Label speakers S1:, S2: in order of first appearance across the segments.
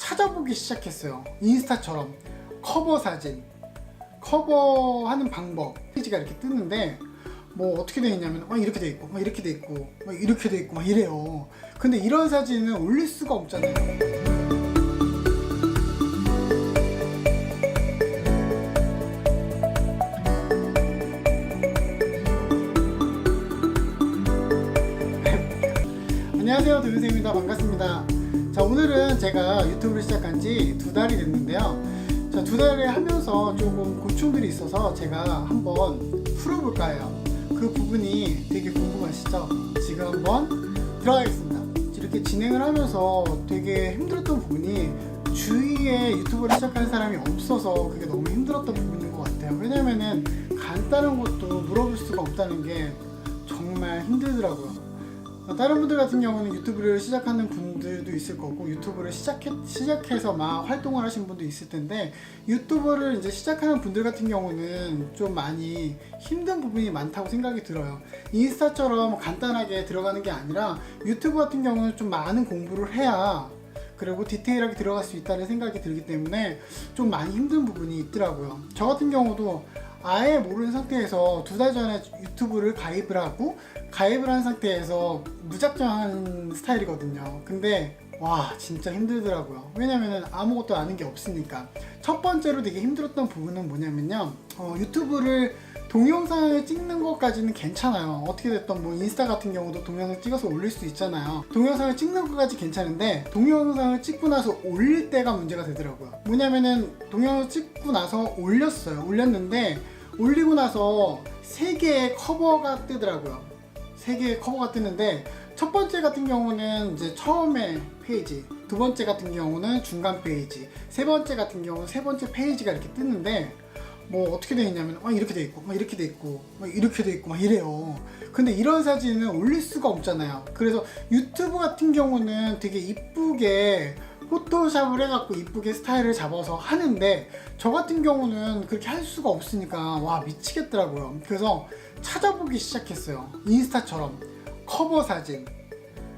S1: 찾아보기 시작했어요. 인스타처럼 커버 사진, 커버하는 방법 페이지가 이렇게 뜨는데 뭐 어떻게 되어 있냐면 막 이렇게 돼 있고 막 이렇게 돼 있고 막 이렇게 돼 있고 막 이래요. 근데 이런 사진은 올릴 수가 없잖아요. 안녕하세요, 도윤쌤입니다. 반갑습니다. 자, 오늘은 제가 유튜브를 시작한 지 2달이 됐는데요. 자, 2달을 하면서 조금 고충들이 있어서 제가 한번 풀어볼까 해요. 그 부분이 되게 궁금하시죠? 지금 한번 들어가겠습니다. 이렇게 진행을 하면서 되게 힘들었던 부분이 주위에 유튜브를 시작하는 사람이 없어서 그게 너무 힘들었던 부분인 것 같아요. 왜냐면은 간단한 것도 물어볼 수가 없다는 게 정말 힘들더라고요. 다른 분들 같은 경우는 유튜브를 시작하는 분들도 있을 거고 유튜브를 시작해서 막 활동을 하신 분도 있을 텐데 유튜브를 이제 시작하는 분들 같은 경우는 좀 많이 힘든 부분이 많다고 생각이 들어요. 인스타처럼 간단하게 들어가는 게 아니라 유튜브 같은 경우는 좀 많은 공부를 해야 그리고 디테일하게 들어갈 수 있다는 생각이 들기 때문에 좀 많이 힘든 부분이 있더라고요. 저 같은 경우도 아예 모르는 상태에서 2달 전에 유튜브를 가입을 한 상태에서 무작정 한 스타일이거든요. 근데 와, 진짜 힘들더라고요. 왜냐면은 아무것도 아는 게 없으니까. 첫 번째로 되게 힘들었던 부분은 뭐냐면요, 유튜브를 동영상을 찍는 것까지는 괜찮아요. 어떻게 됐든 뭐 인스타 같은 경우도 동영상 찍어서 올릴 수 있잖아요. 동영상을 찍는 것까지 괜찮은데 동영상을 찍고 나서 올릴 때가 문제가 되더라고요. 뭐냐면은 동영상을 찍고 나서 올렸는데 올리고 나서 3개의 커버가 뜨더라고요. 3개의 커버가 뜨는데 첫 번째 같은 경우는 이제 처음에 페이지, 두 번째 같은 경우는 중간 페이지, 세 번째 같은 경우는 세 번째 페이지가 이렇게 뜨는데 뭐 어떻게 되어 있냐면 이렇게 돼 있고 막 이렇게 돼 있고 막 이렇게 돼 있고 막 이래요. 근데 이런 사진은 올릴 수가 없잖아요. 그래서 유튜브 같은 경우는 되게 이쁘게 포토샵을 해갖고 이쁘게 스타일을 잡아서 하는데 저 같은 경우는 그렇게 할 수가 없으니까 와, 미치겠더라고요. 그래서 찾아보기 시작했어요. 인스타처럼 커버 사진,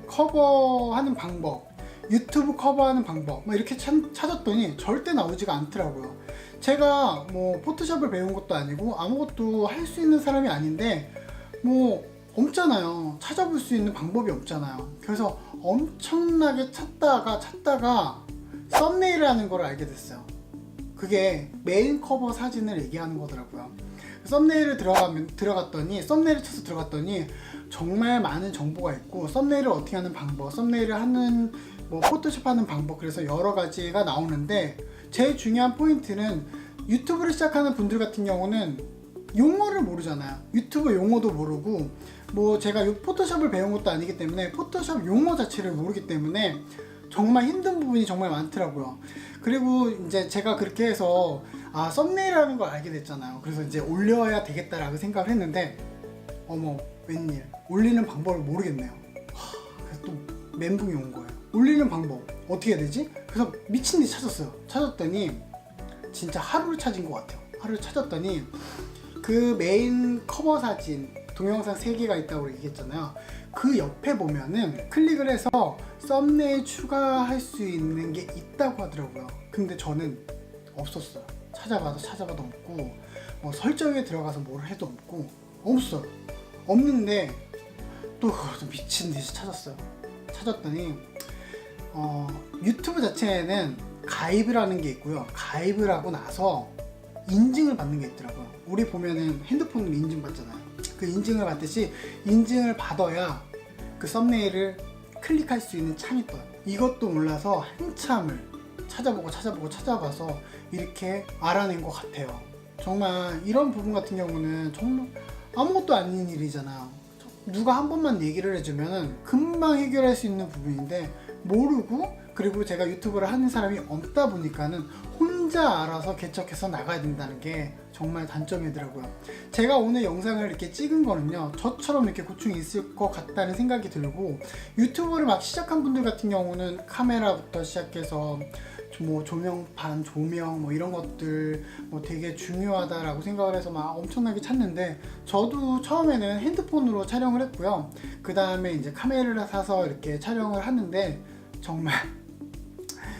S1: 커버하는 방법, 유튜브 커버하는 방법 막 이렇게 찾았더니 절대 나오지가 않더라고요. 제가 뭐 포토샵을 배운 것도 아니고 아무것도 할 수 있는 사람이 아닌데 뭐 없잖아요. 찾아볼 수 있는 방법이 없잖아요. 그래서 엄청나게 찾다가 썸네일을 하는 걸 알게 됐어요. 그게 메인 커버 사진을 얘기하는 거더라고요. 썸네일을 썸네일을 쳐서 들어갔더니 정말 많은 정보가 있고 썸네일을 어떻게 하는 방법, 썸네일을 하는 뭐 포토샵 하는 방법, 그래서 여러 가지가 나오는데 제일 중요한 포인트는 유튜브를 시작하는 분들 같은 경우는 용어를 모르잖아요. 유튜브 용어도 모르고 뭐 제가 포토샵을 배운 것도 아니기 때문에 포토샵 용어 자체를 모르기 때문에 정말 힘든 부분이 정말 많더라고요. 그리고 이제 제가 그렇게 해서 썸네일 하는 걸 알게 됐잖아요. 그래서 이제 올려야 되겠다라고 생각을 했는데 어머, 웬일, 올리는 방법을 모르겠네요. 그래서 또 멘붕이 온 거예요. 올리는 방법 어떻게 해야 되지? 그래서 미친 듯이 찾았더니 진짜 하루를 찾은 것 같아요. 하루를 찾았더니 그 메인 커버 사진 동영상 3개가 있다고 얘기했잖아요. 그 옆에 보면은 클릭을 해서 썸네일 추가할 수 있는 게 있다고 하더라고요. 근데 저는 없었어요. 찾아봐도 없고 뭐 설정에 들어가서 뭘 해도 없고 없어요. 없는데 또 그것도 미친 듯이 찾았더니 유튜브 자체에는 가입을 하는 게 있고요. 가입을 하고 나서 인증을 받는 게 있더라고요. 우리 보면은 핸드폰으로 인증 받잖아요. 그 인증을 받듯이 인증을 받아야 그 썸네일을 클릭할 수 있는 창이 떠요. 이것도 몰라서 한참을 찾아봐서 이렇게 알아낸 것 같아요. 정말 이런 부분 같은 경우는 정말 아무것도 아닌 일이잖아요. 누가 한 번만 얘기를 해주면 금방 해결할 수 있는 부분인데 모르고, 그리고 제가 유튜브를 하는 사람이 없다 보니까는 혼자 알아서 개척해서 나가야 된다는 게 정말 단점이더라고요. 제가 오늘 영상을 이렇게 찍은 거는요, 저처럼 이렇게 고충이 있을 것 같다는 생각이 들고, 유튜브를 막 시작한 분들 같은 경우는 카메라부터 시작해서 뭐 조명판, 조명 뭐 이런 것들 뭐 되게 중요하다라고 생각을 해서 막 엄청나게 찾는데, 저도 처음에는 핸드폰으로 촬영을 했고요. 그 다음에 이제 카메라를 사서 이렇게 촬영을 하는데 정말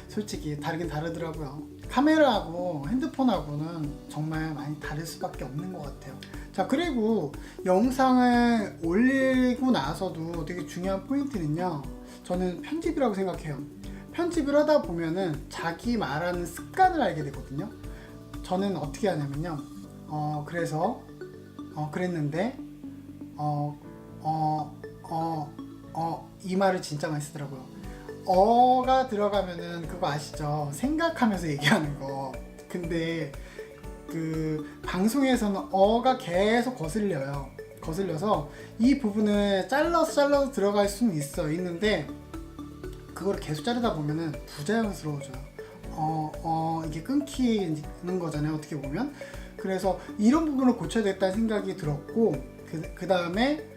S1: 솔직히 다르긴 다르더라고요. 카메라하고 핸드폰하고는 정말 많이 다를 수밖에 없는 것 같아요. 자, 그리고 영상을 올리고 나서도 되게 중요한 포인트는요, 저는 편집이라고 생각해요. 편집을 하다 보면은 자기 말하는 습관을 알게 되거든요. 저는 어떻게 하냐면요, 그랬는데 이 말을 진짜 많이 쓰더라고요. 어가 들어가면은 그거 아시죠? 생각하면서 얘기하는 거. 근데 그 방송에서는 어가 계속 거슬려서 이 부분을 잘라서 들어갈 수는 있는데 그걸 계속 자르다 보면은 부자연스러워져요. 이게 끊기는 거잖아요, 어떻게 보면. 그래서 이런 부분을 고쳐야 되겠다는 생각이 들었고, 그 다음에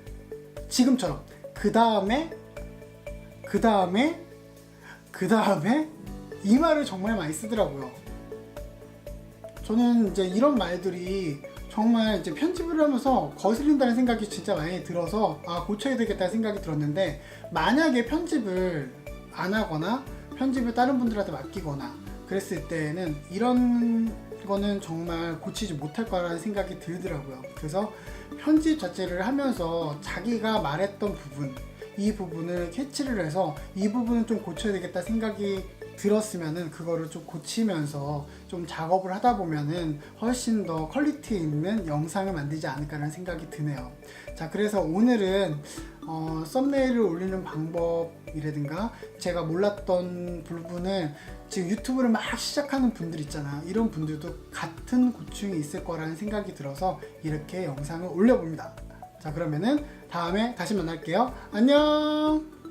S1: 지금처럼 그 다음에 이 말을 정말 많이 쓰더라고요. 저는 이제 이런 말들이 정말 이제 편집을 하면서 거슬린다는 생각이 진짜 많이 들어서 고쳐야 되겠다는 생각이 들었는데, 만약에 편집을 안 하거나 편집을 다른 분들한테 맡기거나 그랬을 때는 이런 거는 정말 고치지 못할 거라는 생각이 들더라고요. 그래서 편집 자체를 하면서 자기가 말했던 부분, 이 부분을 캐치를 해서 이 부분은 좀 고쳐야 되겠다 생각이 들었으면은 그거를 좀 고치면서 좀 작업을 하다 보면은 훨씬 더 퀄리티 있는 영상을 만들지 않을까라는 생각이 드네요. 자, 그래서 오늘은 썸네일을 올리는 방법이라든가 제가 몰랐던 부분을 지금 유튜브를 막 시작하는 분들 있잖아, 이런 분들도 같은 고충이 있을 거라는 생각이 들어서 이렇게 영상을 올려봅니다. 자, 그러면은 다음에 다시 만날게요. 안녕.